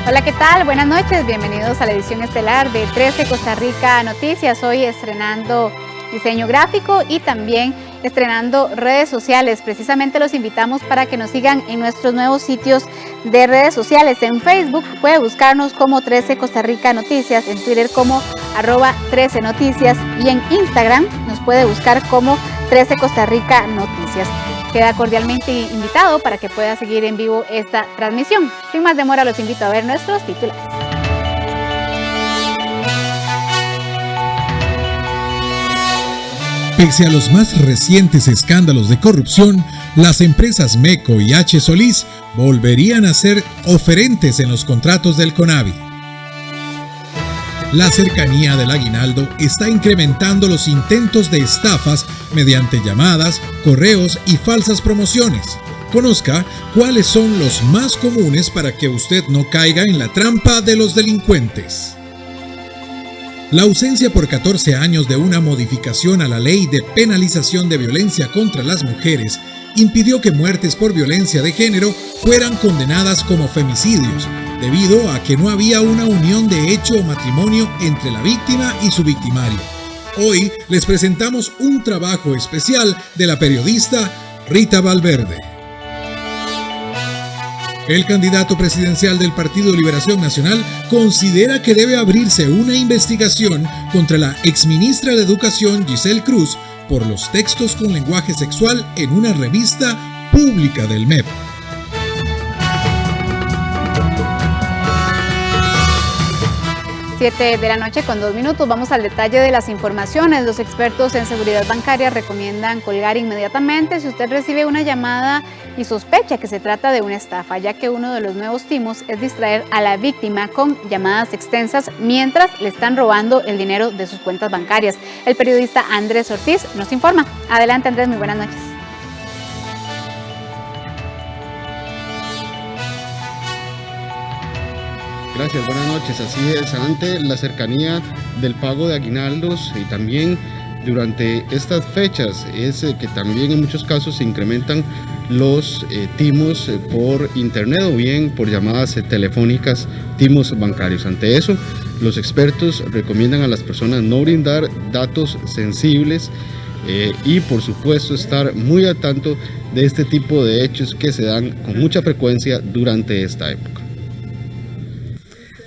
Hola, ¿qué tal? Buenas noches, bienvenidos a la edición estelar de 13 Costa Rica Noticias. Hoy estrenando diseño gráfico y también estrenando redes sociales. Precisamente los invitamos para que nos sigan en nuestros nuevos sitios de redes sociales. En Facebook puede buscarnos como 13 Costa Rica Noticias, en Twitter como @13 Noticias y en Instagram nos puede buscar como 13 Costa Rica Noticias. Queda cordialmente invitado para que pueda seguir en vivo esta transmisión. Sin más demora, los invito a ver nuestros titulares. Pese a los más recientes escándalos de corrupción, las empresas MECO y H. Solís volverían a ser oferentes en los contratos del CONAVI. La cercanía del aguinaldo está incrementando los intentos de estafas mediante llamadas, correos y falsas promociones. Conozca cuáles son los más comunes para que usted no caiga en la trampa de los delincuentes. La ausencia por 14 años de una modificación a la ley de penalización de violencia contra las mujeres impidió que muertes por violencia de género fueran condenadas como femicidios, debido a que no había una unión de hecho o matrimonio entre la víctima y su victimario. Hoy les presentamos un trabajo especial de la periodista Rita Valverde. El candidato presidencial del Partido Liberación Nacional considera que debe abrirse una investigación contra la exministra de Educación Giselle Cruz por los textos con lenguaje sexual en una revista pública del MEP. De la noche con 2 minutos. Vamos al detalle de las informaciones. Los expertos en seguridad bancaria recomiendan colgar inmediatamente si usted recibe una llamada y sospecha que se trata de una estafa, ya que uno de los nuevos timos es distraer a la víctima con llamadas extensas mientras le están robando el dinero de sus cuentas bancarias. El periodista Andrés Ortiz nos informa. Adelante, Andrés, muy buenas noches. Gracias, buenas noches. Así es, ante la cercanía del pago de aguinaldos y también durante estas fechas es que también en muchos casos se incrementan los timos por internet o bien por llamadas telefónicas, timos bancarios. Ante eso, los expertos recomiendan a las personas no brindar datos sensibles y por supuesto estar muy al tanto de este tipo de hechos que se dan con mucha frecuencia durante esta época.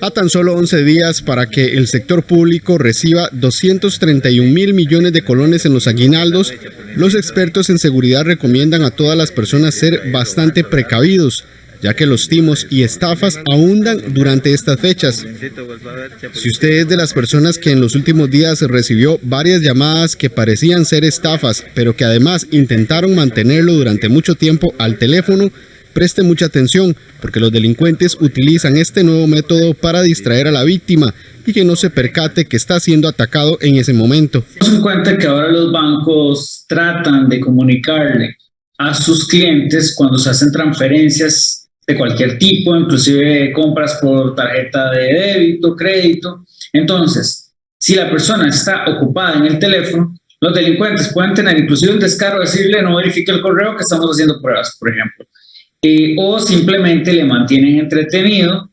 A tan solo 11 días para que el sector público reciba 231.000 millones de colones en los aguinaldos, los expertos en seguridad recomiendan a todas las personas ser bastante precavidos, ya que los timos y estafas abundan durante estas fechas. Si usted es de las personas que en los últimos días recibió varias llamadas que parecían ser estafas, pero que además intentaron mantenerlo durante mucho tiempo al teléfono, preste mucha atención, porque los delincuentes utilizan este nuevo método para distraer a la víctima y que no se percate que está siendo atacado en ese momento. Tenemos en cuenta que ahora los bancos tratan de comunicarle a sus clientes cuando se hacen transferencias de cualquier tipo, inclusive compras por tarjeta de débito, crédito. Entonces, si la persona está ocupada en el teléfono, los delincuentes pueden tener inclusive el descaro de decirle no verifique el correo que estamos haciendo pruebas, por ejemplo. O simplemente le mantienen entretenido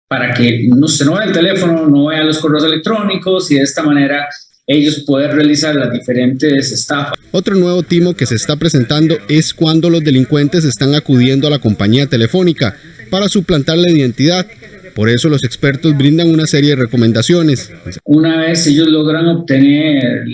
para que usted no vea el teléfono, no vea los correos electrónicos y de esta manera ellos pueden realizar las diferentes estafas. Otro nuevo timo que se está presentando es cuando los delincuentes están acudiendo a la compañía telefónica para suplantar la identidad. Por eso los expertos brindan una serie de recomendaciones. Una vez ellos logran obtener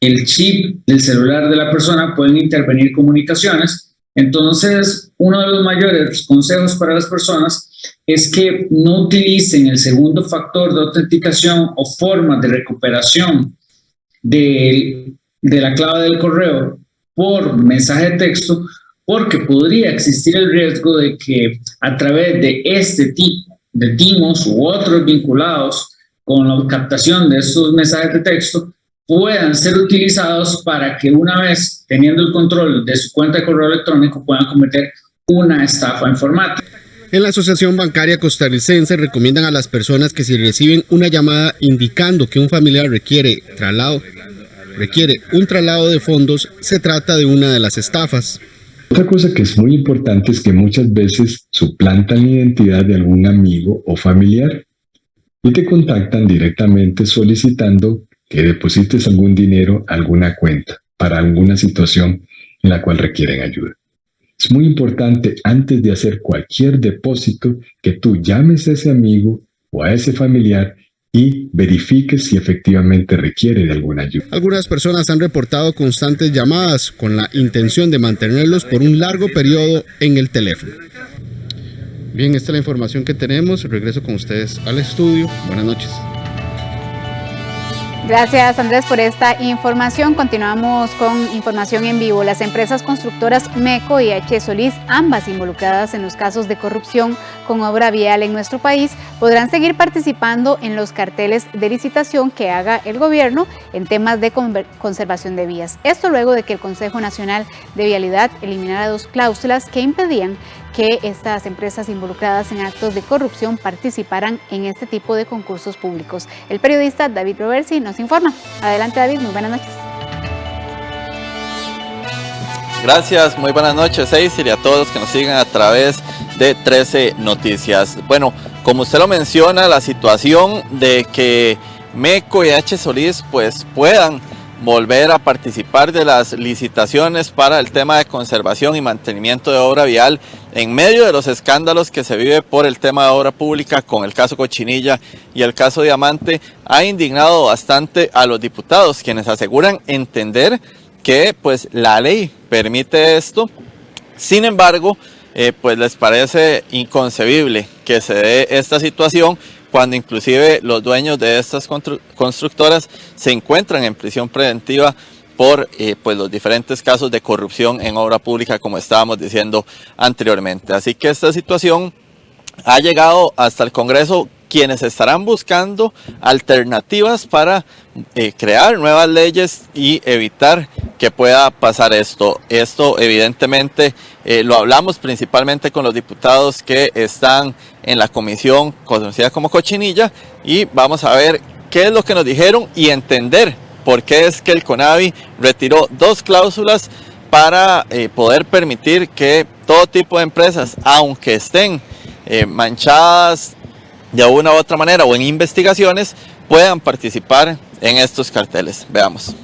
el chip del celular de la persona, pueden intervenir comunicaciones. Entonces, uno de los mayores consejos para las personas es que no utilicen el segundo factor de autenticación o formas de recuperación de la clave del correo por mensaje de texto, porque podría existir el riesgo de que a través de este tipo de timos u otros vinculados con la captación de estos mensajes de texto puedan ser utilizados para que una vez teniendo el control de su cuenta de correo electrónico puedan cometer una estafa informática. En la Asociación Bancaria Costarricense recomiendan a las personas que si reciben una llamada indicando que un familiar requiere un traslado de fondos, se trata de una de las estafas. Otra cosa que es muy importante es que muchas veces suplantan la identidad de algún amigo o familiar y te contactan directamente solicitando que deposites algún dinero a alguna cuenta para alguna situación en la cual requieren ayuda. Es muy importante, antes de hacer cualquier depósito, que tú llames a ese amigo o a ese familiar y verifiques si efectivamente requiere de alguna ayuda. Algunas personas han reportado constantes llamadas con la intención de mantenerlos por un largo periodo en el teléfono. Bien, esta es la información que tenemos. Regreso con ustedes al estudio. Buenas noches. Gracias, Andrés, por esta información. Continuamos con información en vivo. Las empresas constructoras MECO y H. Solís, ambas involucradas en los casos de corrupción con obra vial en nuestro país, podrán seguir participando en los carteles de licitación que haga el gobierno en temas de conservación de vías. Esto luego de que el Consejo Nacional de Vialidad eliminara 2 cláusulas que impedían que estas empresas involucradas en actos de corrupción participaran en este tipo de concursos públicos. El periodista David Roversi nos informa. Adelante, David, muy buenas noches. Gracias, muy buenas noches, Cecil, y a todos los que nos siguen a través de 13 Noticias. Bueno, como usted lo menciona, la situación de que MECO y H. Solís pues puedan volver a participar de las licitaciones para el tema de conservación y mantenimiento de obra vial en medio de los escándalos que se vive por el tema de obra pública con el caso Cochinilla y el caso Diamante, ha indignado bastante a los diputados, quienes aseguran entender que pues la ley permite esto. Sin embargo, pues les parece inconcebible que se dé esta situación cuando inclusive los dueños de estas constructoras se encuentran en prisión preventiva por pues los diferentes casos de corrupción en obra pública, como estábamos diciendo anteriormente. Así que esta situación ha llegado hasta el Congreso, quienes estarán buscando alternativas para crear nuevas leyes y evitar que pueda pasar esto. Esto evidentemente lo hablamos principalmente con los diputados que están en la comisión conocida como Cochinilla, y vamos a ver qué es lo que nos dijeron y entender por qué es que el CONAVI retiró 2 cláusulas para poder permitir que todo tipo de empresas, aunque estén manchadas de una u otra manera o en investigaciones, puedan participar en estos carteles. Veamos.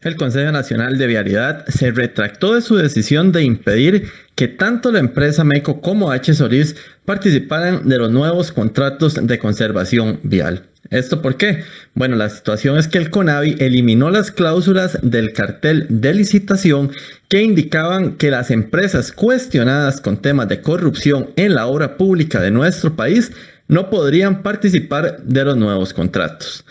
El Consejo Nacional de Vialidad se retractó de su decisión de impedir que tanto la empresa MECO como H. Solís participaran de los nuevos contratos de conservación vial. ¿Esto por qué? Bueno, la situación es que el CONAVI eliminó las cláusulas del cartel de licitación que indicaban que las empresas cuestionadas con temas de corrupción en la obra pública de nuestro país no podrían participar de los nuevos contratos.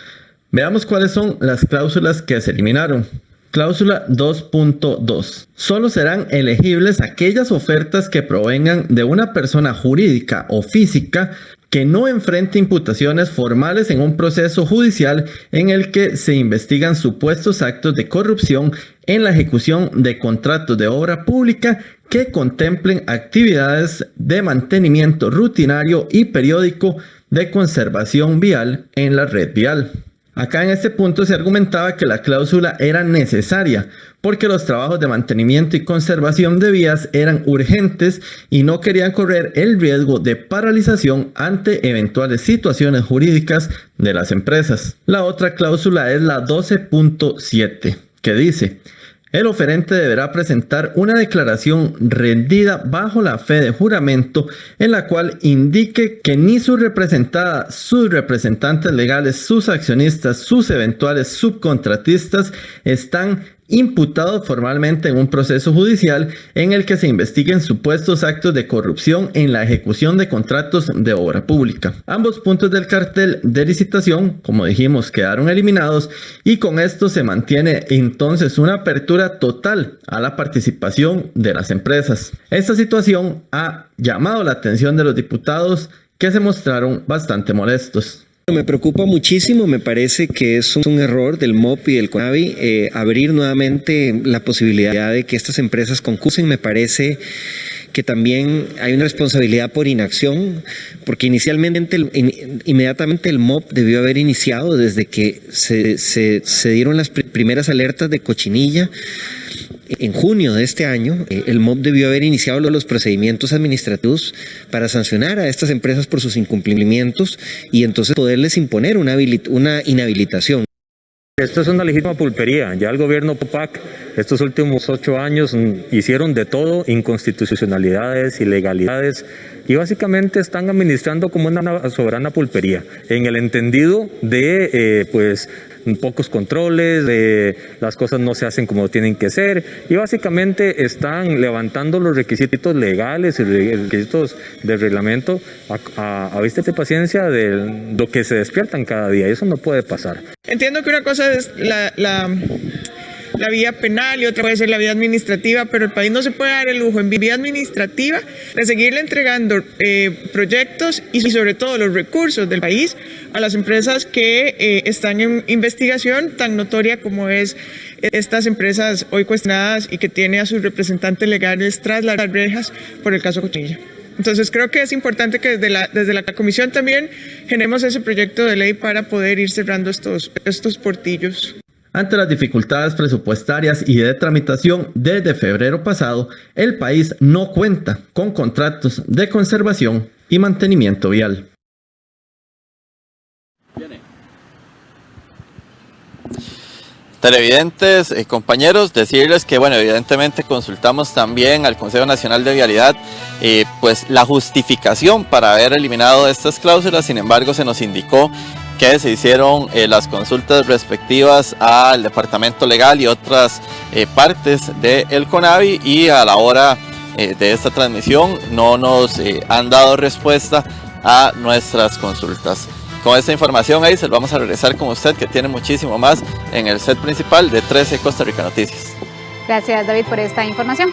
Veamos cuáles son las cláusulas que se eliminaron. Cláusula 2.2. Solo serán elegibles aquellas ofertas que provengan de una persona jurídica o física que no enfrente imputaciones formales en un proceso judicial en el que se investigan supuestos actos de corrupción en la ejecución de contratos de obra pública que contemplen actividades de mantenimiento rutinario y periódico de conservación vial en la red vial. Acá en este punto se argumentaba que la cláusula era necesaria porque los trabajos de mantenimiento y conservación de vías eran urgentes y no querían correr el riesgo de paralización ante eventuales situaciones jurídicas de las empresas. La otra cláusula es la 12.7, que dice: el oferente deberá presentar una declaración rendida bajo la fe de juramento en la cual indique que ni su representada, sus representantes legales, sus accionistas, sus eventuales subcontratistas están imputados formalmente en un proceso judicial en el que se investiguen supuestos actos de corrupción en la ejecución de contratos de obra pública. Ambos puntos del cartel de licitación, como dijimos, quedaron eliminados y con esto se mantiene entonces una apertura total a la participación de las empresas. Esta situación ha llamado la atención de los diputados, que se mostraron bastante molestos. Me preocupa muchísimo, me parece que es un error del MOP y del CONAVI abrir nuevamente la posibilidad de que estas empresas concursen. Me parece que también hay una responsabilidad por inacción, porque inmediatamente el MOP debió haber iniciado desde que se dieron las primeras alertas de Cochinilla. En junio de este año, el MOP debió haber iniciado los procedimientos administrativos para sancionar a estas empresas por sus incumplimientos y entonces poderles imponer una inhabilitación. Esto es una legítima pulpería. Ya el gobierno PAC estos últimos 8 años hicieron de todo, inconstitucionalidades, ilegalidades, y básicamente están administrando como una soberana pulpería, en el entendido de pocos controles, las cosas no se hacen como tienen que ser, y básicamente están levantando los requisitos legales y requisitos de reglamento a vista de paciencia de lo que se despiertan cada día, y eso no puede pasar. Entiendo que una cosa es la vía penal y otra puede ser la vía administrativa, pero el país no se puede dar el lujo en vía administrativa de seguirle entregando proyectos y sobre todo los recursos del país a las empresas que están en investigación tan notoria como es estas empresas hoy cuestionadas y que tiene a sus representantes legales tras las rejas por el caso Cochinilla. Entonces creo que es importante que desde la comisión también generemos ese proyecto de ley para poder ir cerrando estos portillos. Ante las dificultades presupuestarias y de tramitación desde febrero pasado, el país no cuenta con contratos de conservación y mantenimiento vial. Televidentes, compañeros, decirles que, bueno, evidentemente consultamos también al Consejo Nacional de Vialidad pues la justificación para haber eliminado estas cláusulas. Sin embargo, se nos indicó que se hicieron las consultas respectivas al Departamento Legal y otras partes del CONAVI, y a la hora de esta transmisión no nos han dado respuesta a nuestras consultas. Con esta información, Aisel, vamos a regresar con usted, que tiene muchísimo más en el set principal de 13 Costa Rica Noticias. Gracias, David, por esta información.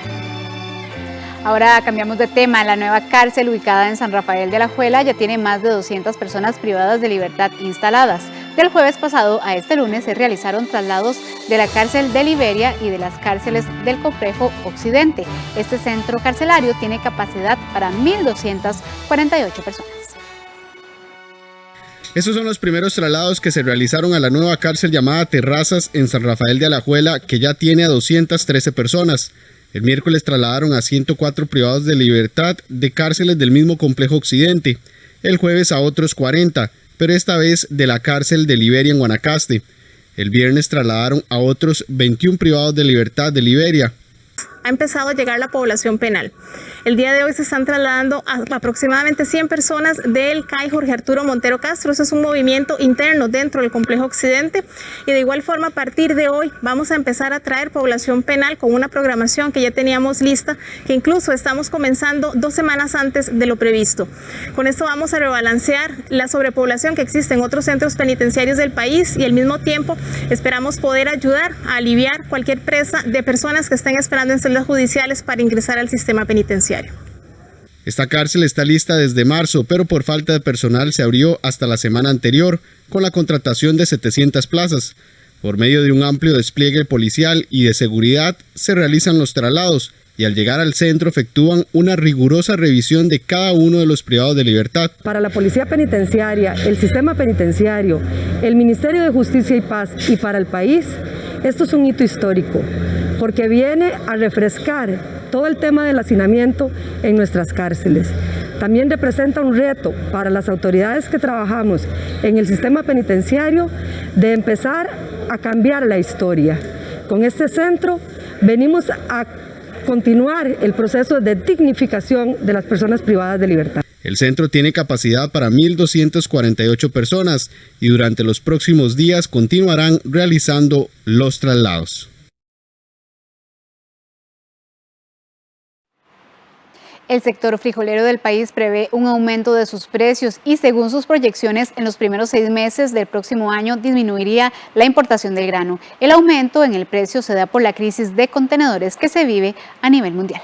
Ahora cambiamos de tema. La nueva cárcel ubicada en San Rafael de Alajuela ya tiene más de 200 personas privadas de libertad instaladas. Del jueves pasado a este lunes se realizaron traslados de la cárcel de Liberia y de las cárceles del Complejo Occidente. Este centro carcelario tiene capacidad para 1.248 personas. Estos son los primeros traslados que se realizaron a la nueva cárcel llamada Terrazas en San Rafael de Alajuela, que ya tiene a 213 personas. El miércoles trasladaron a 104 privados de libertad de cárceles del mismo Complejo Occidente. El jueves a otros 40, pero esta vez de la cárcel de Liberia en Guanacaste. El viernes trasladaron a otros 21 privados de libertad de Liberia. Ha empezado a llegar la población penal. El día de hoy se están trasladando a aproximadamente 100 personas del CAI Jorge Arturo Montero Castro. Eso es un movimiento interno dentro del Complejo Occidente, y de igual forma a partir de hoy vamos a empezar a traer población penal con una programación que ya teníamos lista, que incluso estamos comenzando 2 semanas antes de lo previsto. Con esto vamos a rebalancear la sobrepoblación que existe en otros centros penitenciarios del país, y al mismo tiempo esperamos poder ayudar a aliviar cualquier presa de personas que estén esperando en celdas judiciales para ingresar al sistema penitenciario. Esta cárcel está lista desde marzo, pero por falta de personal se abrió hasta la semana anterior, con la contratación de 700 plazas. Por medio de un amplio despliegue policial y de seguridad se realizan los traslados, y al llegar al centro efectúan una rigurosa revisión de cada uno de los privados de libertad. Para la Policía Penitenciaria, el sistema penitenciario, el Ministerio de Justicia y Paz y para el país, esto es un hito histórico, porque viene a refrescar todo el tema del hacinamiento en nuestras cárceles. También representa un reto para las autoridades que trabajamos en el sistema penitenciario de empezar a cambiar la historia. Con este centro venimos a continuar el proceso de dignificación de las personas privadas de libertad. El centro tiene capacidad para 1.248 personas y durante los próximos días continuarán realizando los traslados. El sector frijolero del país prevé un aumento de sus precios y, según sus proyecciones, en los primeros 6 meses del próximo año disminuiría la importación del grano. El aumento en el precio se da por la crisis de contenedores que se vive a nivel mundial.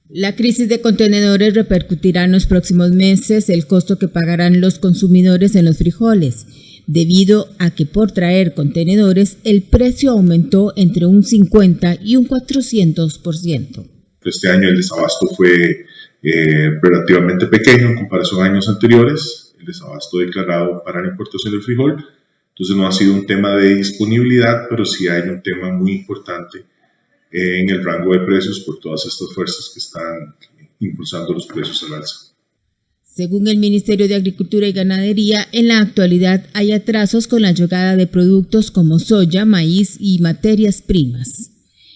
La crisis de contenedores repercutirá en los próximos meses el costo que pagarán los consumidores en los frijoles, debido a que por traer contenedores el precio aumentó entre un 50 y un 400%. Este año el desabasto fue relativamente pequeño en comparación a años anteriores, el desabasto declarado para la importación del frijol. Entonces no ha sido un tema de disponibilidad, pero sí hay un tema muy importante en el rango de precios por todas estas fuerzas que están impulsando los precios al alza. Según el Ministerio de Agricultura y Ganadería, en la actualidad hay atrasos con la llegada de productos como soya, maíz y materias primas.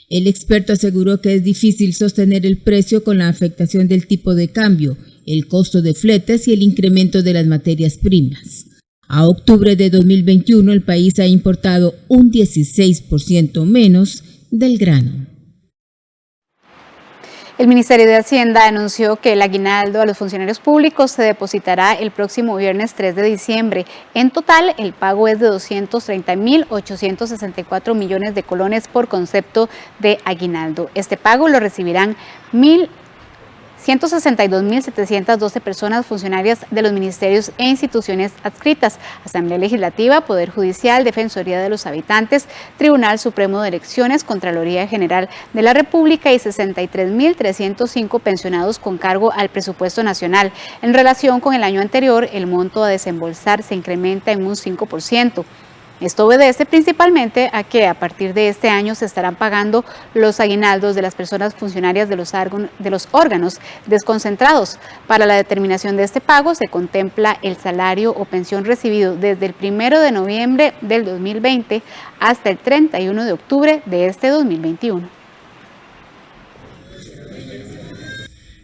El experto aseguró que es difícil sostener el precio con la afectación del tipo de cambio, el costo de fletes y el incremento de las materias primas. A octubre de 2021, el país ha importado un 16% menos del grano. El Ministerio de Hacienda anunció que el aguinaldo a los funcionarios públicos se depositará el próximo viernes 3 de diciembre. En total, el pago es de 230.864 millones de colones por concepto de aguinaldo. Este pago lo recibirán 162.712 personas funcionarias de los ministerios e instituciones adscritas: Asamblea Legislativa, Poder Judicial, Defensoría de los Habitantes, Tribunal Supremo de Elecciones, Contraloría General de la República y 63.305 pensionados con cargo al presupuesto nacional. En relación con el año anterior, el monto a desembolsar se incrementa en un 5%. Esto obedece principalmente a que a partir de este año se estarán pagando los aguinaldos de las personas funcionarias de los órganos desconcentrados. Para la determinación de este pago se contempla el salario o pensión recibido desde el 1 de noviembre del 2020 hasta el 31 de octubre de este 2021.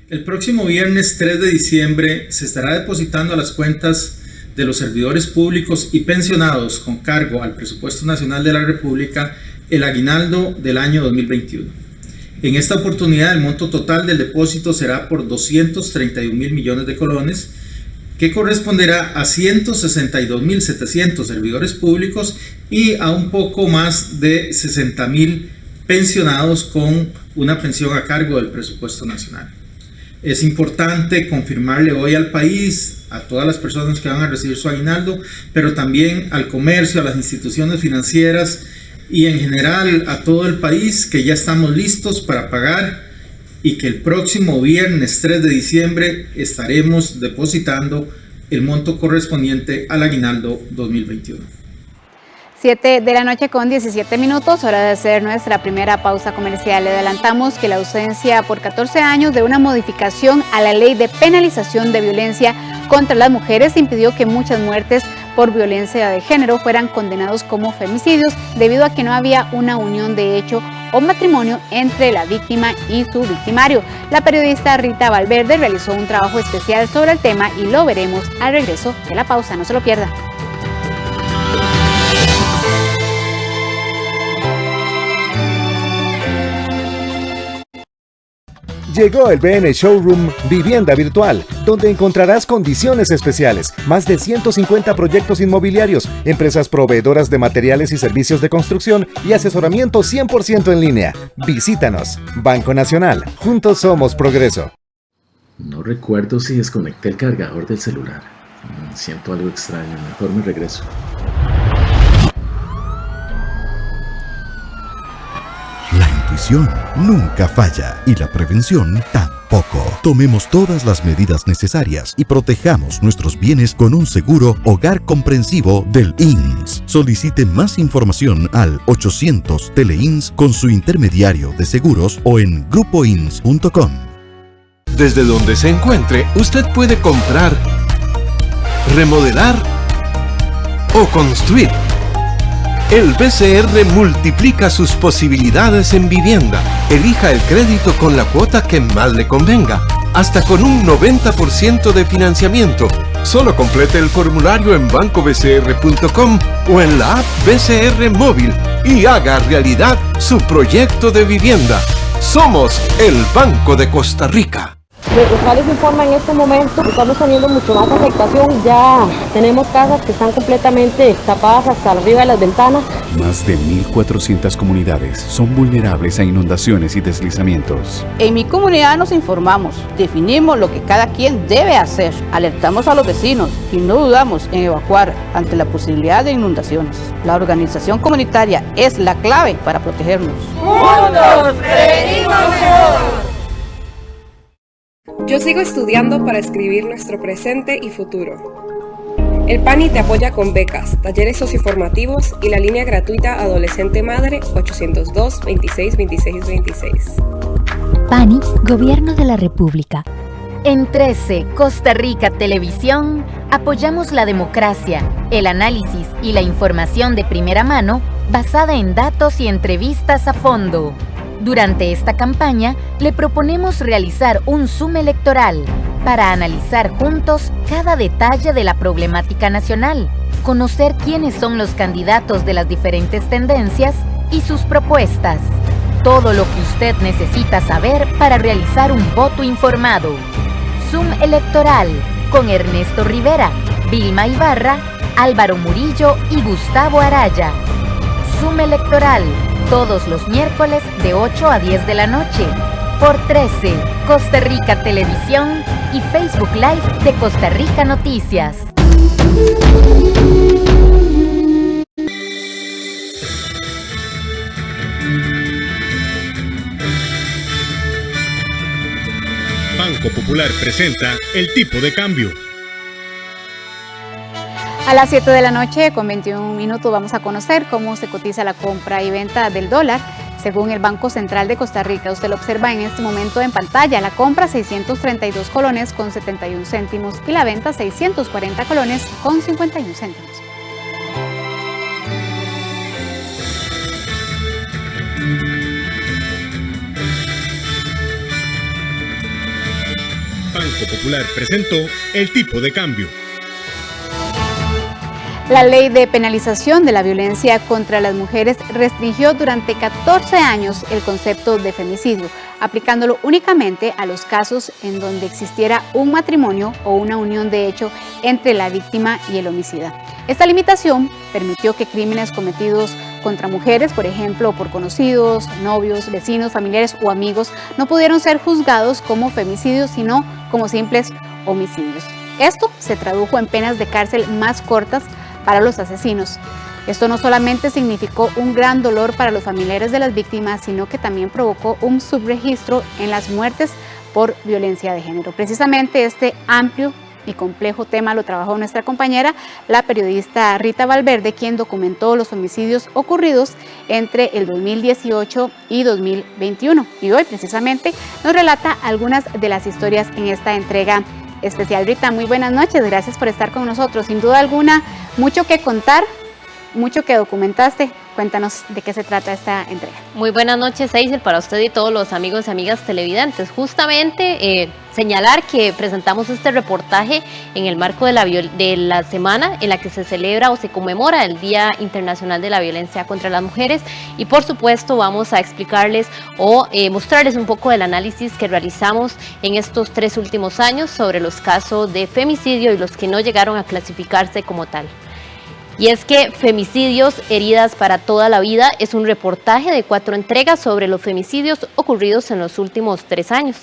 El próximo viernes 3 de diciembre se estará depositando a las cuentas de los servidores públicos y pensionados con cargo al presupuesto nacional de la República el aguinaldo del año 2021. En esta oportunidad el monto total del depósito será por 231.000 millones de colones, que corresponderá a 162.700 servidores públicos y a un poco más de 60.000 pensionados con una pensión a cargo del presupuesto nacional. Es importante confirmarle hoy al país, a todas las personas que van a recibir su aguinaldo, pero también al comercio, a las instituciones financieras y en general a todo el país, que ya estamos listos para pagar y que el próximo viernes 3 de diciembre estaremos depositando el monto correspondiente al aguinaldo 2021. 7 de la noche con 17 minutos, hora de hacer nuestra primera pausa comercial. Le adelantamos que la ausencia por 14 años de una modificación a la ley de penalización de violencia contra las mujeres impidió que muchas muertes por violencia de género fueran condenados como femicidios, debido a que no había una unión de hecho o matrimonio entre la víctima y su victimario. La periodista Rita Valverde realizó un trabajo especial sobre el tema y lo veremos al regreso de la pausa. No se lo pierda. Llegó el BN Showroom Vivienda Virtual, donde encontrarás condiciones especiales, más de 150 proyectos inmobiliarios, empresas proveedoras de materiales y servicios de construcción y asesoramiento 100% en línea. Visítanos. Banco Nacional. Juntos somos progreso. No recuerdo si desconecté el cargador del celular. Siento algo extraño, mejor me regreso. La intuición nunca falla y la prevención tampoco. Tomemos todas las medidas necesarias y protejamos nuestros bienes con un seguro hogar comprensivo del INS. Solicite más información al 800 TeleINS con su intermediario de seguros o en grupoins.com. Desde donde se encuentre, usted puede comprar, remodelar o construir. El BCR multiplica sus posibilidades en vivienda. Elija el crédito con la cuota que más le convenga, hasta con un 90% de financiamiento. Solo complete el formulario en bancobcr.com o en la app BCR Móvil y haga realidad su proyecto de vivienda. Somos el Banco de Costa Rica. Les informa en este momento que estamos teniendo mucho más afectación. Ya tenemos casas que están completamente tapadas hasta arriba de las ventanas. Más de 1.400 comunidades son vulnerables a inundaciones y deslizamientos. En mi comunidad nos informamos, definimos lo que cada quien debe hacer, alertamos a los vecinos y no dudamos en evacuar ante la posibilidad de inundaciones. La organización comunitaria es la clave para protegernos. ¡Juntos prevenimos mejor! Yo sigo estudiando para escribir nuestro presente y futuro. El PANI te apoya con becas, talleres socioformativos y la línea gratuita Adolescente Madre 802 26 26 26. PANI, Gobierno de la República. En 13, Costa Rica Televisión, apoyamos la democracia, el análisis y la información de primera mano basada en datos y entrevistas a fondo. Durante esta campaña, le proponemos realizar un Zoom electoral para analizar juntos cada detalle de la problemática nacional, conocer quiénes son los candidatos de las diferentes tendencias y sus propuestas. Todo lo que usted necesita saber para realizar un voto informado. Zoom electoral con Ernesto Rivera, Vilma Ibarra, Álvaro Murillo y Gustavo Araya. Zoom electoral todos los miércoles de 8 a 10 de la noche por 13, Costa Rica Televisión y Facebook Live de Costa Rica Noticias. Banco Popular presenta el tipo de cambio. A las 7 de la noche con 21 minutos vamos a conocer cómo se cotiza la compra y venta del dólar según el Banco Central de Costa Rica. Usted lo observa en este momento en pantalla. La compra 632 colones con 71 céntimos y la venta 640 colones con 51 céntimos. Banco Popular presentó el tipo de cambio. La ley de penalización de la violencia contra las mujeres restringió durante 14 años el concepto de femicidio, aplicándolo únicamente a los casos en donde existiera un matrimonio o una unión de hecho entre la víctima y el homicida. Esta limitación permitió que crímenes cometidos contra mujeres, por ejemplo, por conocidos, novios, vecinos, familiares o amigos, no pudieron ser juzgados como femicidios, sino como simples homicidios. Esto se tradujo en penas de cárcel más cortas para los asesinos. Esto no solamente significó un gran dolor para los familiares de las víctimas, sino que también provocó un subregistro en las muertes por violencia de género. Precisamente este amplio y complejo tema lo trabajó nuestra compañera, la periodista Rita Valverde, quien documentó los homicidios ocurridos entre el 2018 y 2021. Y hoy precisamente nos relata algunas de las historias en esta entrega especial. Rita, muy buenas noches, gracias por estar con nosotros. Sin duda alguna, mucho que contar, mucho que documentaste. Cuéntanos de qué se trata esta entrega. Muy buenas noches, Seisel, para usted y todos los amigos y amigas televidentes. Justamente señalar que presentamos este reportaje en el marco de la semana en la que se celebra o se conmemora el Día Internacional de la Violencia contra las Mujeres, y por supuesto vamos a explicarles o mostrarles un poco del análisis que realizamos en estos 3 últimos años sobre los casos de femicidio y los que no llegaron a clasificarse como tal. Y es que Femicidios, heridas para toda la vida es un reportaje de 4 entregas sobre los femicidios ocurridos en los últimos 3 años.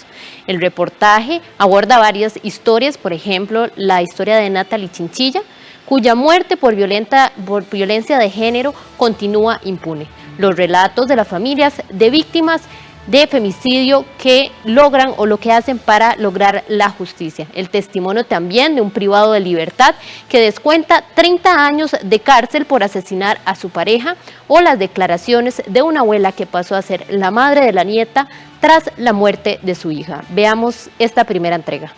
El reportaje aborda varias historias, por ejemplo, la historia de Natalie Chinchilla, cuya muerte por violencia de género continúa impune. Los relatos de las familias de víctimas de femicidio que logran o lo que hacen para lograr la justicia. El testimonio también de un privado de libertad que descuenta 30 años de cárcel por asesinar a su pareja, o las declaraciones de una abuela que pasó a ser la madre de la nieta tras la muerte de su hija. Veamos esta primera entrega.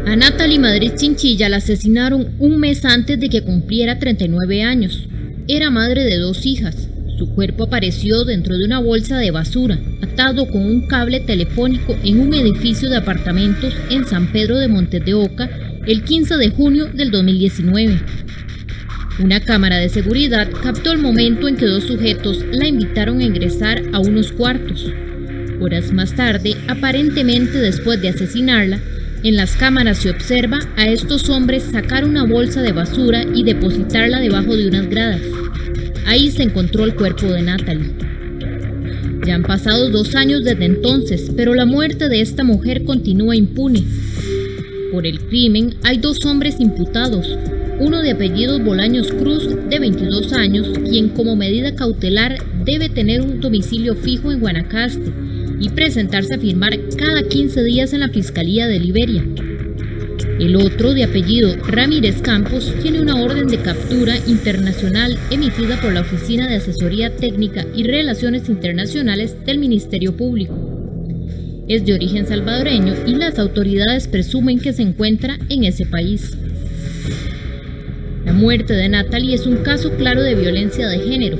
A Natalie Madrid Chinchilla la asesinaron un mes antes de que cumpliera 39 años. Era madre de 2 hijas. Su cuerpo apareció dentro de una bolsa de basura, atado con un cable telefónico en un edificio de apartamentos en San Pedro de Montes de Oca el 15 de junio del 2019. Una cámara de seguridad captó el momento en que 2 sujetos la invitaron a ingresar a unos cuartos. Horas más tarde, aparentemente después de asesinarla, en las cámaras se observa a estos hombres sacar una bolsa de basura y depositarla debajo de unas gradas. Ahí se encontró el cuerpo de Natalie. Ya han pasado 2 años desde entonces, pero la muerte de esta mujer continúa impune. Por el crimen hay 2 hombres imputados, uno de apellidos Bolaños Cruz, de 22 años, quien como medida cautelar debe tener un domicilio fijo en Guanacaste y presentarse a firmar cada 15 días en la Fiscalía de Liberia. El otro, de apellido Ramírez Campos, tiene una orden de captura internacional emitida por la Oficina de Asesoría Técnica y Relaciones Internacionales del Ministerio Público. Es de origen salvadoreño y las autoridades presumen que se encuentra en ese país. La muerte de Natalie es un caso claro de violencia de género.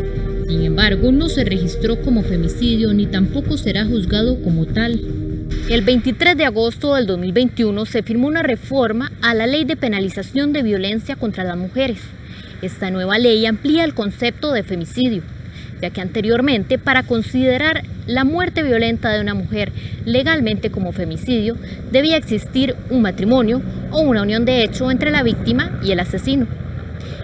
Sin embargo, no se registró como femicidio ni tampoco será juzgado como tal. El 23 de agosto del 2021 se firmó una reforma a la Ley de Penalización de Violencia contra las Mujeres. Esta nueva ley amplía el concepto de femicidio, ya que anteriormente, para considerar la muerte violenta de una mujer legalmente como femicidio, debía existir un matrimonio o una unión de hecho entre la víctima y el asesino.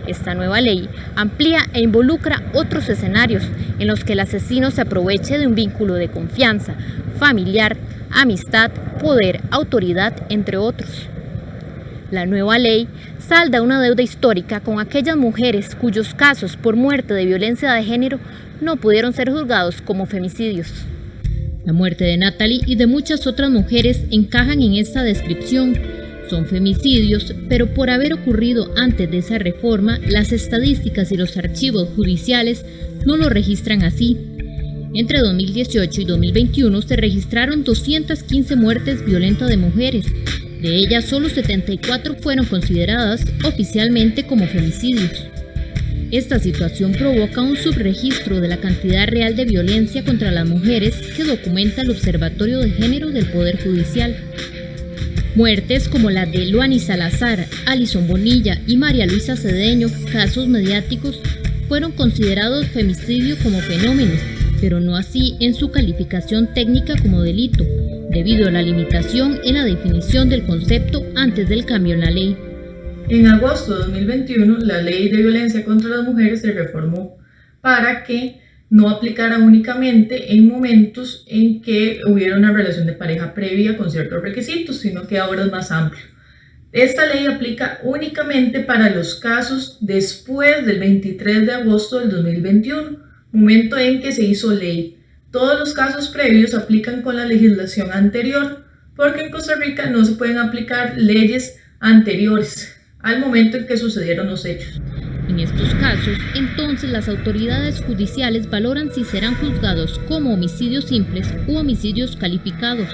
Esta nueva ley amplía e involucra otros escenarios en los que el asesino se aproveche de un vínculo de confianza, familiar, amistad, poder, autoridad, entre otros. La nueva ley salda una deuda histórica con aquellas mujeres cuyos casos por muerte de violencia de género no pudieron ser juzgados como femicidios. La muerte de Natalie y de muchas otras mujeres encajan en esta descripción. Son femicidios, pero por haber ocurrido antes de esa reforma, las estadísticas y los archivos judiciales no lo registran así. Entre 2018 y 2021 se registraron 215 muertes violentas de mujeres. De ellas, solo 74 fueron consideradas oficialmente como femicidios. Esta situación provoca un subregistro de la cantidad real de violencia contra las mujeres que documenta el Observatorio de Género del Poder Judicial. Muertes como la de Luani Salazar, Alison Bonilla y María Luisa Cedeño, casos mediáticos, fueron considerados femicidio como fenómeno, pero no así en su calificación técnica como delito, debido a la limitación en la definición del concepto antes del cambio en la ley. En agosto de 2021, la Ley de Violencia contra las Mujeres se reformó para que no aplicara únicamente en momentos en que hubiera una relación de pareja previa con ciertos requisitos, sino que ahora es más amplio. Esta ley aplica únicamente para los casos después del 23 de agosto del 2021, momento en que se hizo ley. Todos los casos previos aplican con la legislación anterior, porque en Costa Rica no se pueden aplicar leyes anteriores al momento en que sucedieron los hechos. En estos casos, entonces las autoridades judiciales valoran si serán juzgados como homicidios simples u homicidios calificados.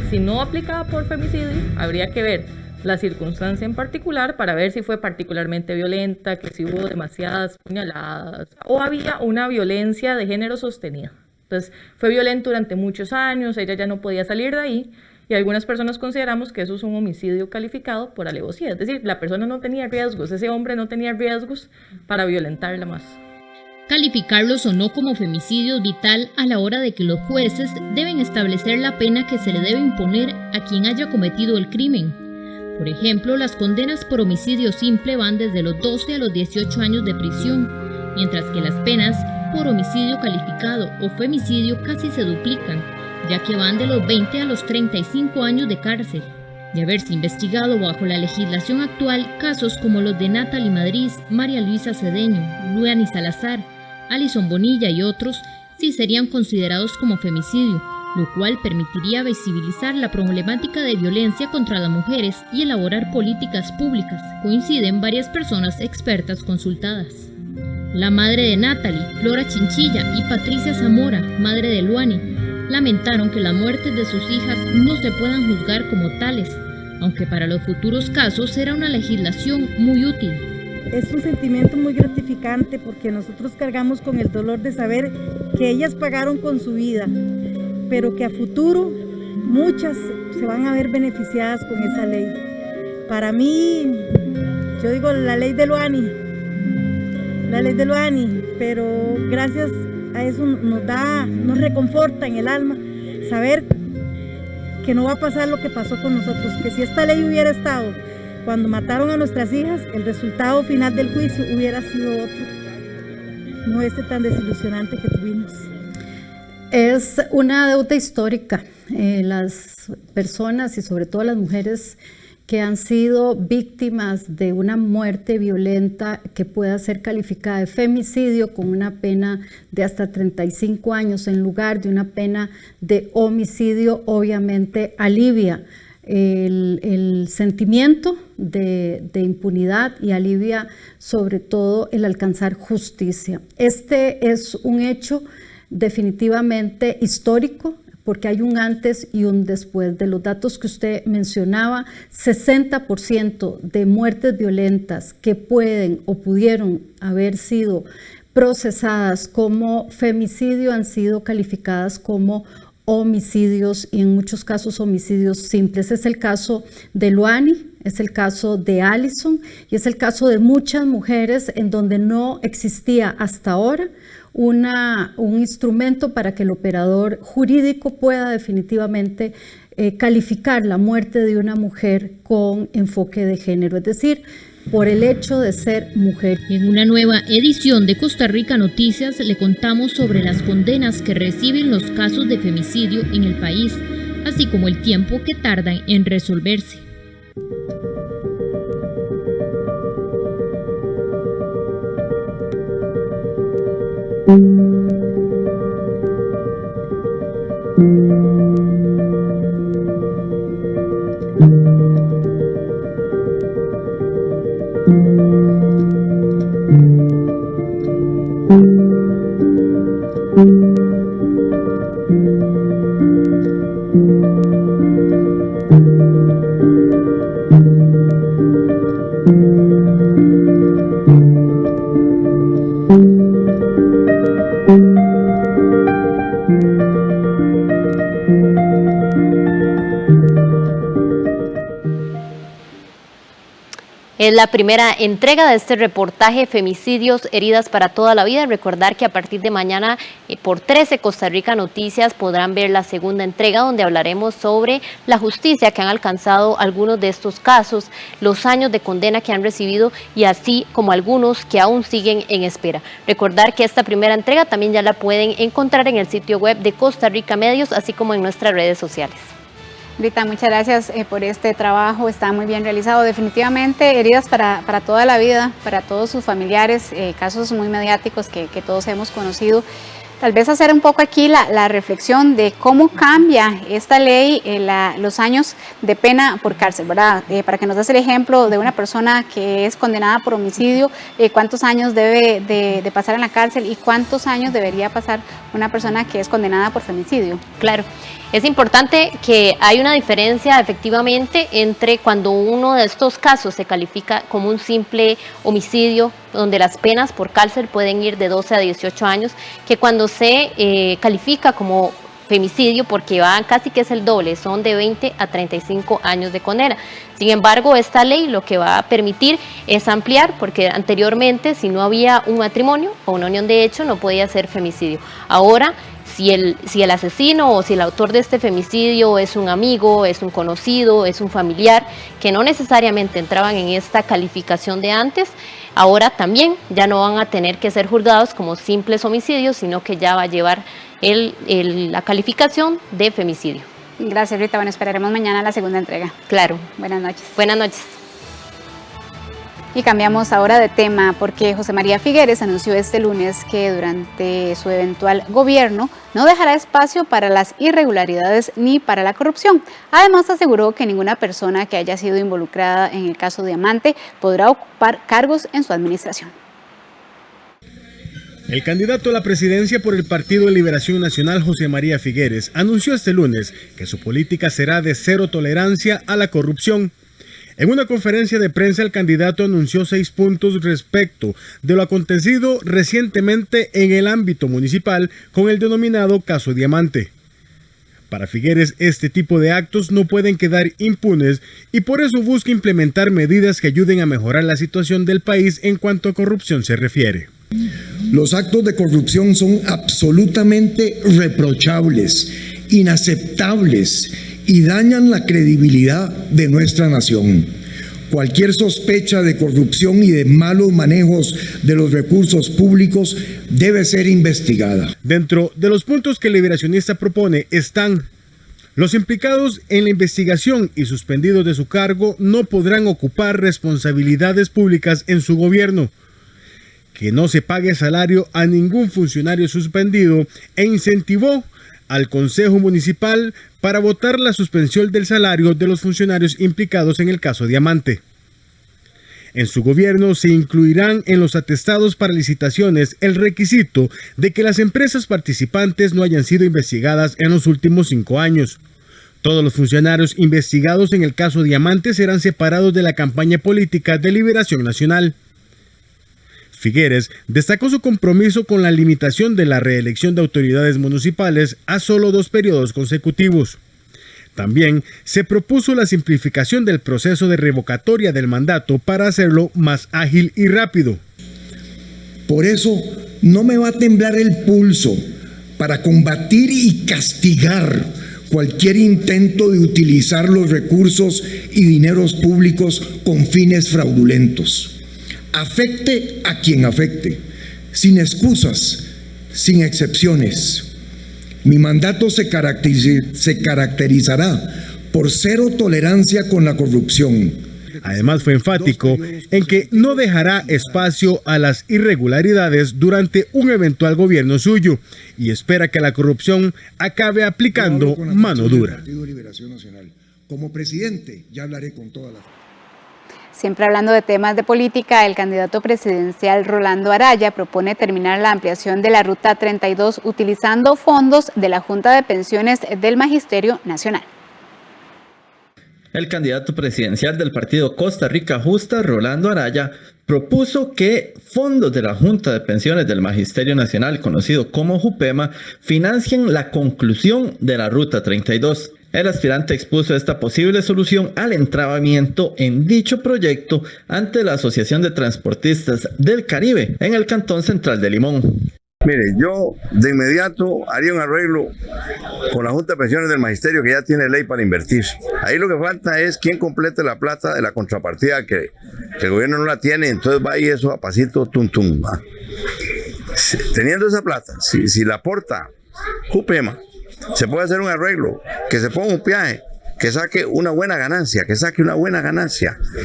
Si no aplicaba por femicidio, habría que ver la circunstancia en particular para ver si fue particularmente violenta, que si hubo demasiadas puñaladas o había una violencia de género sostenida. Entonces, fue violento durante muchos años, ella ya no podía salir de ahí. Y algunas personas consideramos que eso es un homicidio calificado por alevosía, es decir, la persona no tenía riesgos, ese hombre no tenía riesgos para violentarla más. Calificarlos o no como femicidio es vital a la hora de que los jueces deben establecer la pena que se le debe imponer a quien haya cometido el crimen. Por ejemplo, las condenas por homicidio simple van desde los 12 a los 18 años de prisión, mientras que las penas por homicidio calificado o femicidio casi se duplican, ya que van de los 20 a los 35 años de cárcel. De haberse investigado bajo la legislación actual casos como los de Natalie Madrid, María Luisa Cedeño, Luani Salazar, Alison Bonilla y otros, sí serían considerados como femicidio, lo cual permitiría visibilizar la problemática de violencia contra las mujeres y elaborar políticas públicas, coinciden varias personas expertas consultadas. La madre de Natalie, Flora Chinchilla, y Patricia Zamora, madre de Luani, lamentaron que las muertes de sus hijas no se puedan juzgar como tales, aunque para los futuros casos será una legislación muy útil. Es un sentimiento muy gratificante porque nosotros cargamos con el dolor de saber que ellas pagaron con su vida, pero que a futuro muchas se van a ver beneficiadas con esa ley. Para mí, yo digo la ley de Luani, pero gracias a eso nos reconforta en el alma saber que no va a pasar lo que pasó con nosotros, que si esta ley hubiera estado cuando mataron a nuestras hijas, el resultado final del juicio hubiera sido otro. no tan desilusionante que tuvimos. Es una deuda histórica. Las personas y sobre todo las mujeres que han sido víctimas de una muerte violenta que pueda ser calificada de femicidio con una pena de hasta 35 años en lugar de una pena de homicidio, obviamente alivia el sentimiento de impunidad y alivia sobre todo el alcanzar justicia. Este es un hecho definitivamente histórico, porque hay un antes y un después. De los datos que usted mencionaba, 60% de muertes violentas que pueden o pudieron haber sido procesadas como femicidio han sido calificadas como homicidios y en muchos casos homicidios simples. Es el caso de Luani, es el caso de Allison y es el caso de muchas mujeres en donde no existía hasta ahora un instrumento para que el operador jurídico pueda definitivamente calificar la muerte de una mujer con enfoque de género, es decir, por el hecho de ser mujer. En una nueva edición de Costa Rica Noticias le contamos sobre las condenas que reciben los casos de femicidio en el país, así como el tiempo que tardan en resolverse. Es la primera entrega de este reportaje Femicidios, heridas para toda la vida. Recordar que a partir de mañana por 13 Costa Rica Noticias podrán ver la segunda entrega donde hablaremos sobre la justicia que han alcanzado algunos de estos casos, los años de condena que han recibido y así como algunos que aún siguen en espera. Recordar que esta primera entrega también ya la pueden encontrar en el sitio web de Costa Rica Medios, así como en nuestras redes sociales. Rita, muchas gracias por este trabajo, está muy bien realizado. Definitivamente heridas para toda la vida, para todos sus familiares, casos muy mediáticos que todos hemos conocido. Tal vez hacer un poco aquí la reflexión de cómo cambia esta ley los años de pena por cárcel, ¿verdad? Para que nos des el ejemplo de una persona que es condenada por homicidio, cuántos años debe de pasar en la cárcel y cuántos años debería pasar una persona que es condenada por femicidio. Claro. Es importante que hay una diferencia efectivamente entre cuando uno de estos casos se califica como un simple homicidio, donde las penas por cárcel pueden ir de 12 a 18 años, que cuando se califica como femicidio, porque va casi que es el doble, son de 20 a 35 años de condena. Sin embargo, esta ley lo que va a permitir es ampliar, porque anteriormente si no había un matrimonio o una unión de hecho no podía ser femicidio. Ahora, si el asesino o si el autor de este femicidio es un amigo, es un conocido, es un familiar, que no necesariamente entraban en esta calificación de antes, ahora también ya no van a tener que ser juzgados como simples homicidios, sino que ya va a llevar la calificación de femicidio. Gracias, Rita. Bueno, esperaremos mañana la segunda entrega. Claro. Buenas noches. Buenas noches. Y cambiamos ahora de tema porque José María Figueres anunció este lunes que durante su eventual gobierno no dejará espacio para las irregularidades ni para la corrupción. Además aseguró que ninguna persona que haya sido involucrada en el caso Diamante podrá ocupar cargos en su administración. El candidato a la presidencia por el Partido de Liberación Nacional, José María Figueres, anunció este lunes que su política será de cero tolerancia a la corrupción. En una conferencia de prensa, el candidato anunció 6 puntos respecto de lo acontecido recientemente en el ámbito municipal con el denominado caso Diamante. Para Figueres, este tipo de actos no pueden quedar impunes y por eso busca implementar medidas que ayuden a mejorar la situación del país en cuanto a corrupción se refiere. Los actos de corrupción son absolutamente reprochables, inaceptables y dañan la credibilidad de nuestra nación. Cualquier sospecha de corrupción y de malos manejos de los recursos públicos debe ser investigada. Dentro de los puntos que el liberacionista propone están: los implicados en la investigación y suspendidos de su cargo no podrán ocupar responsabilidades públicas en su gobierno, que no se pague salario a ningún funcionario suspendido, e incentivó al Consejo Municipal para votar la suspensión del salario de los funcionarios implicados en el caso Diamante. En su gobierno se incluirán en los atestados para licitaciones el requisito de que las empresas participantes no hayan sido investigadas en los últimos 5 años. Todos los funcionarios investigados en el caso Diamante serán separados de la campaña política de Liberación Nacional. Figueres destacó su compromiso con la limitación de la reelección de autoridades municipales a solo 2 periodos consecutivos. También se propuso la simplificación del proceso de revocatoria del mandato para hacerlo más ágil y rápido. Por eso no me va a temblar el pulso para combatir y castigar cualquier intento de utilizar los recursos y dineros públicos con fines fraudulentos. Afecte a quien afecte, sin excusas, sin excepciones. Mi mandato se caracterizará por cero tolerancia con la corrupción. Además, fue enfático en que no dejará espacio a las irregularidades durante un eventual gobierno suyo y espera que la corrupción acabe aplicando mano dura. Como presidente, ya hablaré con toda la... Siempre hablando de temas de política, el candidato presidencial Rolando Araya propone terminar la ampliación de la Ruta 32 utilizando fondos de la Junta de Pensiones del Magisterio Nacional. El candidato presidencial del partido Costa Rica Justa, Rolando Araya, propuso que fondos de la Junta de Pensiones del Magisterio Nacional, conocido como JUPEMA, financien la conclusión de la Ruta 32. El aspirante expuso esta posible solución al entrabamiento en dicho proyecto ante la Asociación de Transportistas del Caribe en el Cantón Central de Limón. Mire, yo de inmediato haría un arreglo con la Junta de Pensiones del Magisterio, que ya tiene ley para invertir. Ahí lo que falta es quien complete la plata de la contrapartida que el gobierno no la tiene, entonces va ahí eso a pasito tum tum. Teniendo esa plata, si la aporta JUPEMA, se puede hacer un arreglo, que se ponga un peaje, que saque una buena ganancia,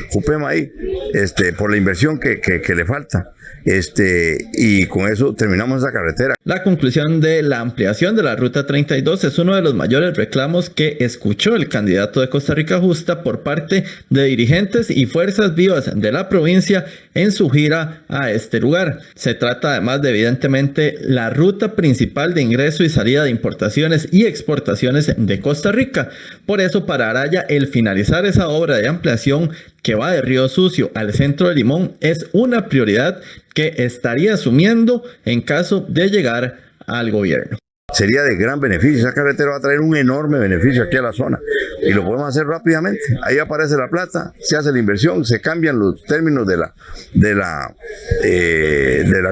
JUPEMA ahí, por la inversión que le falta. Y con eso terminamos esa carretera. La conclusión de la ampliación de la Ruta 32 es uno de los mayores reclamos que escuchó el candidato de Costa Rica Justa por parte de dirigentes y fuerzas vivas de la provincia en su gira a este lugar. Se trata además de evidentemente la ruta principal de ingreso y salida de importaciones y exportaciones de Costa Rica. Por eso, para Araya, el finalizar esa obra de ampliación que va de Río Sucio al centro de Limón es una prioridad que estaría asumiendo en caso de llegar al gobierno. Sería de gran beneficio, esa carretera va a traer un enorme beneficio aquí a la zona y lo podemos hacer rápidamente. Ahí aparece la plata, se hace la inversión, se cambian los términos de la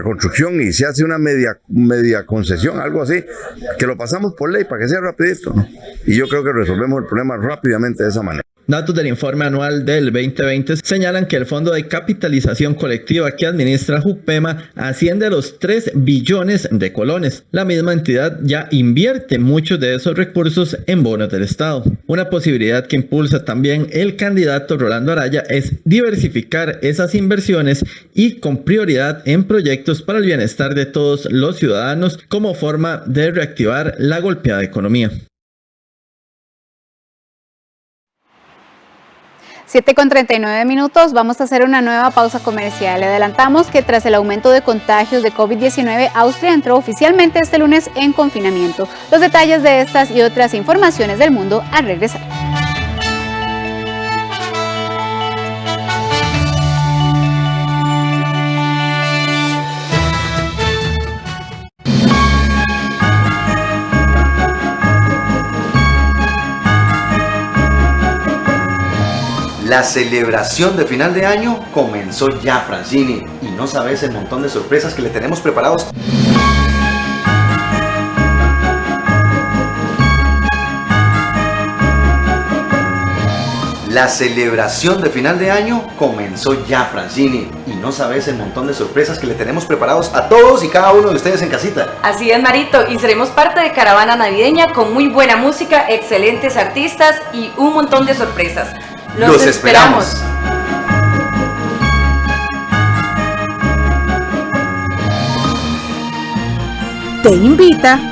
construcción y se hace una media concesión, algo así, que lo pasamos por ley para que sea rapidito, ¿no? Y yo creo que resolvemos el problema rápidamente de esa manera. Datos del informe anual del 2020 señalan que el Fondo de Capitalización Colectiva que administra JUPEMA asciende a los 3 billones de colones. La misma entidad ya invierte muchos de esos recursos en bonos del Estado. Una posibilidad que impulsa también el candidato Rolando Araya es diversificar esas inversiones y con prioridad en proyectos para el bienestar de todos los ciudadanos como forma de reactivar la golpeada economía. 7:39 vamos a hacer una nueva pausa comercial. Le adelantamos que tras el aumento de contagios de COVID-19, Austria entró oficialmente este lunes en confinamiento. Los detalles de estas y otras informaciones del mundo al regresar. La celebración de final de año comenzó ya, Francini, y no sabes el montón de sorpresas que le tenemos preparados. La celebración de final de año comenzó ya, Francini, y no sabes el montón de sorpresas que le tenemos preparados a todos y cada uno de ustedes en casita. Así es, Marito, y seremos parte de caravana navideña con muy buena música, excelentes artistas y un montón de sorpresas. ¡Los esperamos! Te invita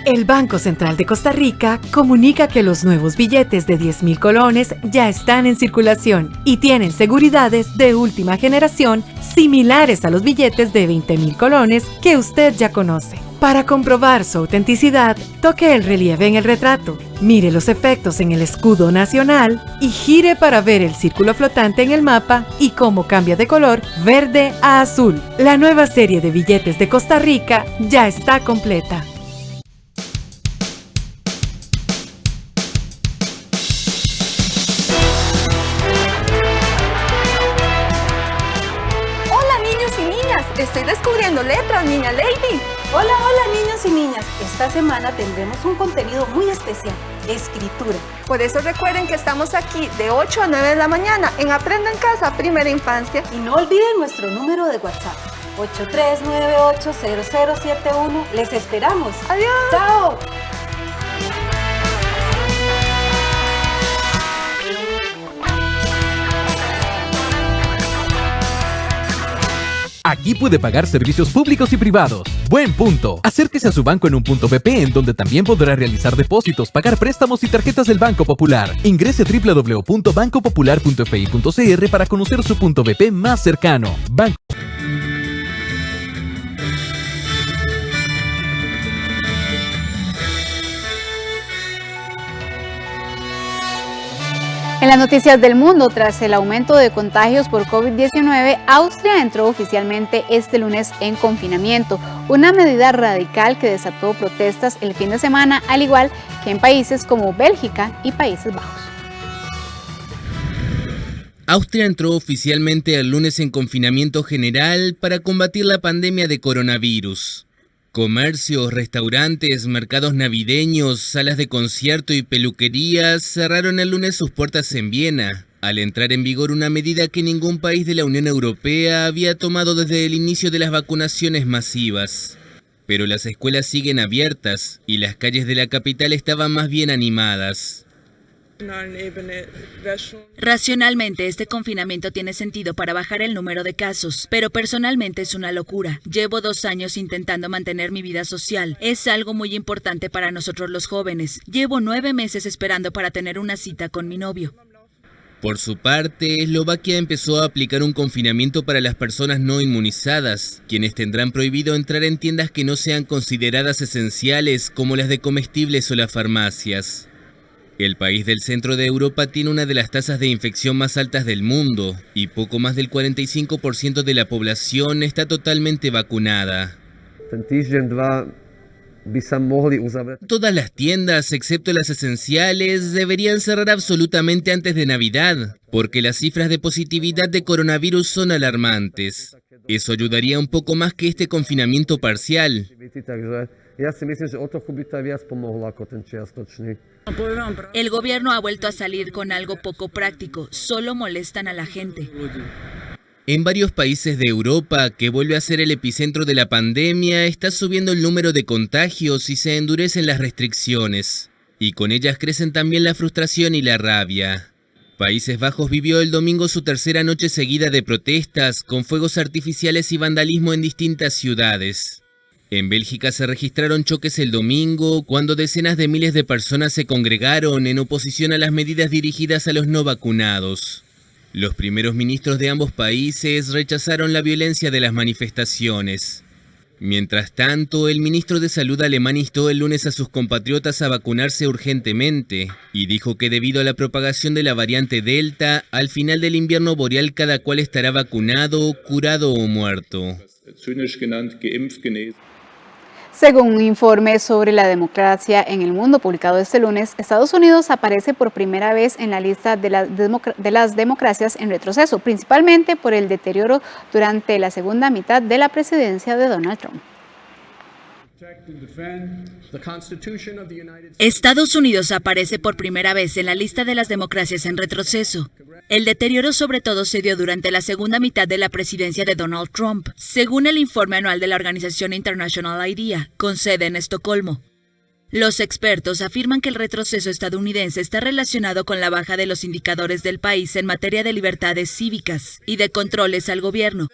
El Banco Central de Costa Rica comunica que los nuevos billetes de 10,000 colones ya están en circulación y tienen seguridades de última generación similares a los billetes de 20,000 colones que usted ya conoce. Para comprobar su autenticidad, toque el relieve en el retrato, mire los efectos en el escudo nacional y gire para ver el círculo flotante en el mapa y cómo cambia de color verde a azul. La nueva serie de billetes de Costa Rica ya está completa. Estoy descubriendo letras, niña Lady. Hola, niños y niñas. Esta semana tendremos un contenido muy especial, escritura. Por eso recuerden que estamos aquí de 8 a 9 de la mañana en Aprenda en Casa, Primera Infancia. Y no olviden nuestro número de WhatsApp, 83980071. Les esperamos. Adiós. Chao. Aquí puede pagar servicios públicos y privados. Buen punto. Acérquese a su banco en un punto BP, en donde también podrá realizar depósitos, pagar préstamos y tarjetas del Banco Popular. Ingrese www.bancopopular.fi.cr para conocer su punto BP más cercano. Banco. En las noticias del mundo, tras el aumento de contagios por COVID-19, Austria entró oficialmente este lunes en confinamiento, una medida radical que desató protestas el fin de semana, al igual que en países como Bélgica y Países Bajos. Austria entró oficialmente el lunes en confinamiento general para combatir la pandemia de coronavirus. Comercios, restaurantes, mercados navideños, salas de concierto y peluquerías cerraron el lunes sus puertas en Viena, al entrar en vigor una medida que ningún país de la Unión Europea había tomado desde el inicio de las vacunaciones masivas. Pero las escuelas siguen abiertas y las calles de la capital estaban más bien animadas. Racionalmente, este confinamiento tiene sentido para bajar el número de casos, pero personalmente es una locura. Llevo 2 años intentando mantener mi vida social. Es algo muy importante para nosotros los jóvenes. Llevo 9 meses esperando para tener una cita con mi novio. Por su parte, Eslovaquia empezó a aplicar un confinamiento para las personas no inmunizadas, quienes tendrán prohibido entrar en tiendas que no sean consideradas esenciales, como las de comestibles o las farmacias. El país del centro de Europa tiene una de las tasas de infección más altas del mundo y poco más del 45% de la población está totalmente vacunada. Todas las tiendas, excepto las esenciales, deberían cerrar absolutamente antes de Navidad, porque las cifras de positividad de coronavirus son alarmantes. Eso ayudaría un poco más que este confinamiento parcial. El gobierno ha vuelto a salir con algo poco práctico, solo molestan a la gente. En varios países de Europa, que vuelve a ser el epicentro de la pandemia, está subiendo el número de contagios y se endurecen las restricciones. Y con ellas crecen también la frustración y la rabia. Países Bajos vivió el domingo su tercera noche seguida de protestas, con fuegos artificiales y vandalismo en distintas ciudades. En Bélgica se registraron choques el domingo, cuando decenas de miles de personas se congregaron en oposición a las medidas dirigidas a los no vacunados. Los primeros ministros de ambos países rechazaron la violencia de las manifestaciones. Mientras tanto, el ministro de Salud alemán instó el lunes a sus compatriotas a vacunarse urgentemente y dijo que debido a la propagación de la variante Delta, al final del invierno boreal cada cual estará vacunado, curado o muerto. Según un informe sobre la democracia en el mundo publicado este lunes, Estados Unidos aparece por primera vez en la lista de las democracias en retroceso, principalmente por el deterioro durante la segunda mitad de la presidencia de Donald Trump. Estados Unidos aparece por primera vez en la lista de las democracias en retroceso. El deterioro sobre todo se dio durante la segunda mitad de la presidencia de Donald Trump, según el informe anual de la organización International IDEA, con sede en Estocolmo. Los expertos afirman que el retroceso estadounidense está relacionado con la baja de los indicadores del país en materia de libertades cívicas y de controles al gobierno.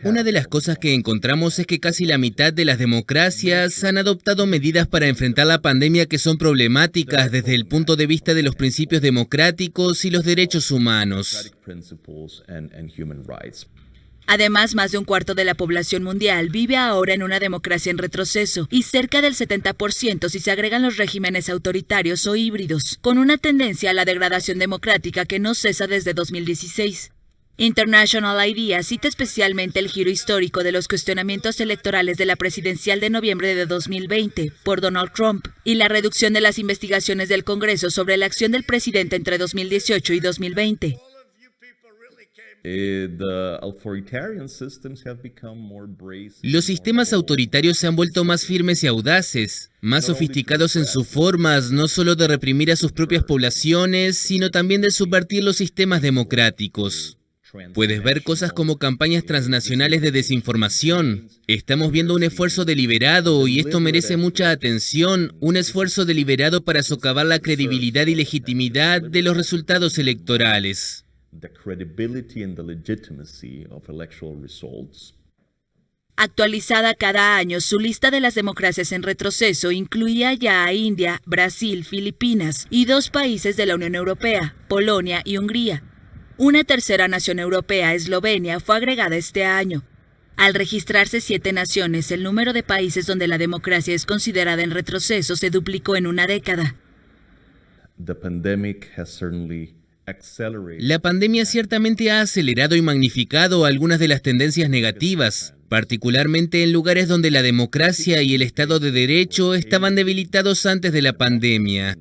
Una de las cosas que encontramos es que casi la mitad de las democracias han adoptado medidas para enfrentar la pandemia que son problemáticas desde el punto de vista de los principios democráticos y los derechos humanos. Además, más de un cuarto de la población mundial vive ahora en una democracia en retroceso y cerca del 70% si se agregan los regímenes autoritarios o híbridos, con una tendencia a la degradación democrática que no cesa desde 2016. International IDEA cita especialmente el giro histórico de los cuestionamientos electorales de la presidencial de noviembre de 2020 por Donald Trump y la reducción de las investigaciones del Congreso sobre la acción del presidente entre 2018 y 2020. Los sistemas autoritarios se han vuelto más firmes y audaces, más sofisticados en sus formas, no solo de reprimir a sus propias poblaciones, sino también de subvertir los sistemas democráticos. Puedes ver cosas como campañas transnacionales de desinformación. Estamos viendo un esfuerzo deliberado, y esto merece mucha atención, un esfuerzo deliberado para socavar la credibilidad y legitimidad de los resultados electorales. Actualizada cada año, su lista de las democracias en retroceso incluía ya a India, Brasil, Filipinas y 2 países de la Unión Europea, Polonia y Hungría. Una tercera nación europea, Eslovenia, fue agregada este año. Al registrarse 7 naciones, el número de países donde la democracia es considerada en retroceso se duplicó en una década. La pandemia ciertamente ha acelerado y magnificado algunas de las tendencias negativas, particularmente en lugares donde la democracia y el Estado de Derecho estaban debilitados antes de la pandemia.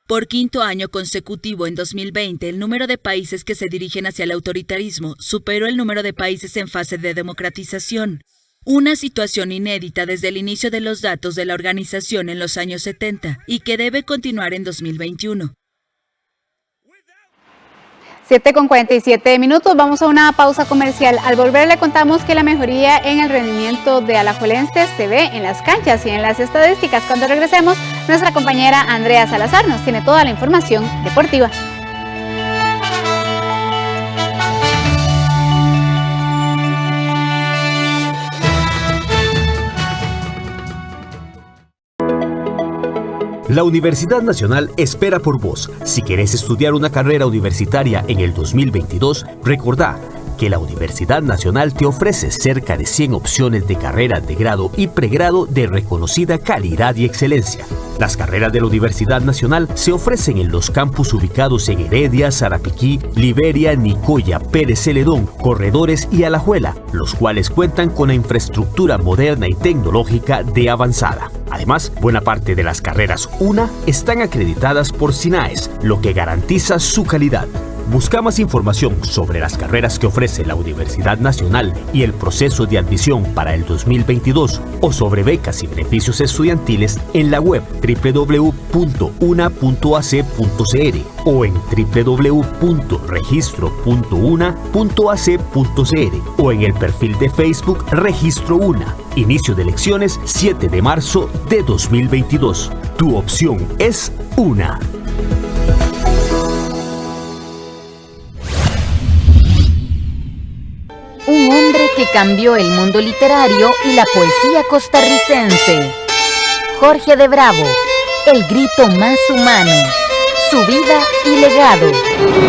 Por 5º año consecutivo, en 2020, el número de países que se dirigen hacia el autoritarismo superó el número de países en fase de democratización. Una situación inédita desde el inicio de los datos de la organización en los años 70 y que debe continuar en 2021. 7:47 vamos a una pausa comercial. Al volver le contamos que la mejoría en el rendimiento de alajuelenses se ve en las canchas y en las estadísticas. Cuando regresemos, nuestra compañera Andrea Salazar nos tiene toda la información deportiva. La Universidad Nacional espera por vos. Si querés estudiar una carrera universitaria en el 2022, recordá que la Universidad Nacional te ofrece cerca de 100 opciones de carreras de grado y pregrado de reconocida calidad y excelencia. Las carreras de la Universidad Nacional se ofrecen en los campus ubicados en Heredia, Sarapiquí, Liberia, Nicoya, Pérez Celedón, Corredores y Alajuela, los cuales cuentan con la infraestructura moderna y tecnológica de avanzada. Además, buena parte de las carreras UNA están acreditadas por SINAES, lo que garantiza su calidad. Busca más información sobre las carreras que ofrece la Universidad Nacional y el proceso de admisión para el 2022 o sobre becas y beneficios estudiantiles en la web www.una.ac.cr o en www.registro.una.ac.cr o en el perfil de Facebook Registro UNA. Inicio de elecciones 7 de marzo de 2022. Tu opción es UNA. Un hombre que cambió el mundo literario y la poesía costarricense. Jorge de Bravo, el grito más humano, su vida y legado.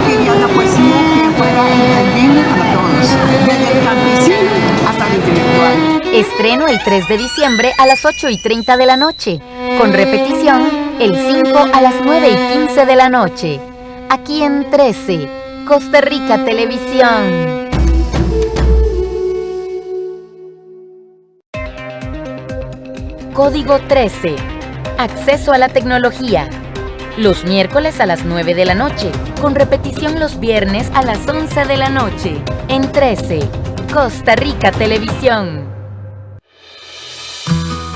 Quería una poesía que fuera entendible para todos, desde el campesino hasta el intelectual. Estreno el 3 de diciembre a las 8:30 de la noche, con repetición el 5 a las 9:15 de la noche, aquí en 13, Costa Rica Televisión. Código 13. Acceso a la tecnología. los miércoles a las 9 de la noche, con repetición los viernes a las 11 de la noche. En 13, Costa Rica Televisión.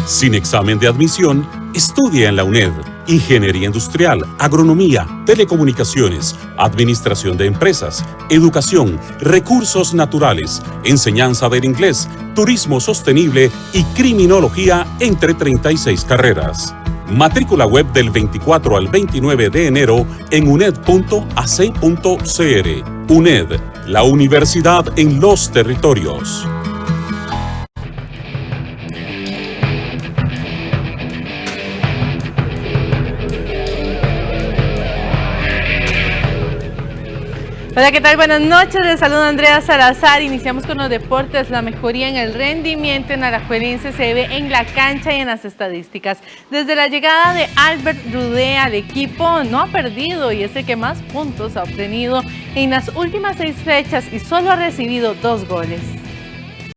Sin examen de admisión, estudia en la UNED. Ingeniería Industrial, Agronomía, Telecomunicaciones, Administración de Empresas, Educación, Recursos Naturales, Enseñanza del Inglés, Turismo Sostenible y Criminología, entre 36 carreras. Matrícula web del 24 al 29 de enero en uned.ac.cr. UNED, la universidad en los territorios. Hola, ¿qué tal? Buenas noches, les saluda Andrea Salazar. Iniciamos con los deportes. La mejoría en el rendimiento en Alajuelense se ve en la cancha y en las estadísticas. Desde la llegada de Albert Rudé al equipo no ha perdido y es el que más puntos ha obtenido en las últimas 6 fechas y solo ha recibido 2 goles.